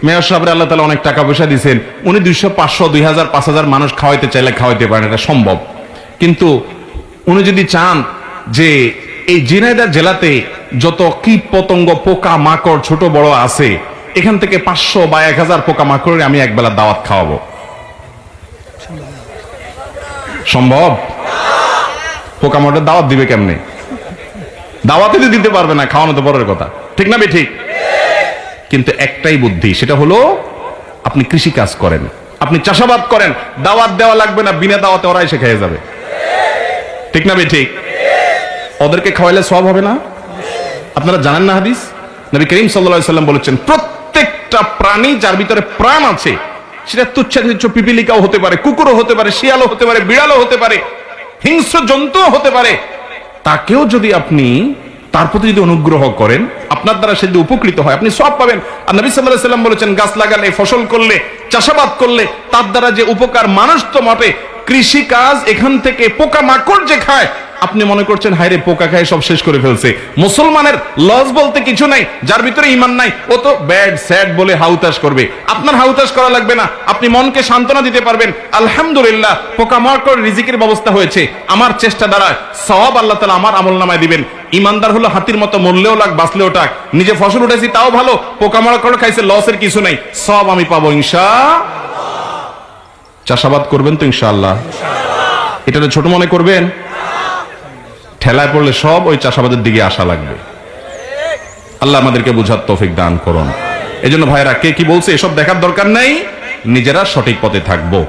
Mayor সাহেবের আল্লাহ তাআলা অনেক টাকা পয়সা দিয়েছেন, উনি 200, 500, 2000, 5000 মানুষ খাওয়াইতে চাইলে খাওয়াইতে পারেন, এটা সম্ভব। কিন্তু উনি যদি চান যে এই ঝিনাইদহ জেলাতে যত কীট পতঙ্গ, পোকা মাকড় ছোট বড় আছে, এখান থেকে 500 বা 1000 পোকা মাকড়ের আমি একবেলা দাওয়াত খাওয়াবো, সম্ভব? পোকা মাকড়ের দাওয়াত দিবে কেমনে? দাওয়াতে দিতে পারবে না, খাওয়ানো তো পরের কথা, ঠিক না? ঠিক। কিন্তু একটাই বুদ্ধি, সেটা হলো আপনি কৃষি কাজ করেন, আপনি চাষাবাদ করেন, দাওয়াত দেওয়া লাগবে না, বিনা দাওয়াতে ওরা এসে খেয়ে যাবে, ঠিক না? ঠিক। ওদেরকে খাওয়াইলে সওয়াব হবে না? আপনারা জানেন না হাদিস? নবী করিম সাল্লাল্লাহু আলাইহি সাল্লাম বলেছেন, প্রত্যেকটা প্রাণী যার ভিতরে প্রাণ আছে, সেটা তুচ্ছ পিপিলিকাও হতে পারে, কুকুরও হতে পারে, শিয়ালও হতে পারে, বিড়ালও হতে পারে, হিংস্র জন্তুও হতে পারে, তাকেও যদি আপনি তার প্রতি যদি অনুগ্রহ করেন, আপনার দ্বারা সে যদি উপকৃত হয়, আপনি সওয়াব পাবেন। আর নবী সাল্লাল্লাহু আলাইহি সাল্লাম বলেছেন, গাছ লাগালে, ফসল করলে, চাষাবাদ করলে তার দ্বারা যে উপকার মানুষ তো মাপে, কৃষি কাজ এখান থেকে পোকা মাকড় যে খায়, আপনি মনে করছেন হায়রে পোকা খায় সব শেষ করে ফেলছে। মুসলমানের লস বলতে কিছু নাই, যার ভিতরে ঈমান নাই ও তো ব্যাড স্যাড বলে হাউতাশ করবে। আপনার হাউতাশ করা লাগবে না, আপনি মনকে সান্ত্বনা দিতে পারবেন, আলহামদুলিল্লাহ পোকা মাকড় রিজিকের ব্যবস্থা হয়েছে, আমার চেষ্টা দ্বারা সওয়াব আল্লাহ তাআলা আমার আমলনামায় দিবেন। ইমানদার হলো হাতির মতো, মরলেও লাগ বাঁচলেও টাক, নিজে ফসল উঠেছি তাও ভালো, পোকা মাকড় খাইছে লসের কিছু নাই, সব আমি পাবো ইনশাআল্লাহ। চাষাবাদ করবেন তো ইনশাআল্লাহ? এটা ছোট মনে করবেন? ঠেলায় পড়লে সব ওই চাষাবাদের দিকে আসা লাগবে। আল্লাহ আমাদেরকে বুঝার তৌফিক দান করুন। এজন্য ভাইরা কে কি বলছে এসব দেখার দরকার নাই, নিজেরা সঠিক পথে থাকবো।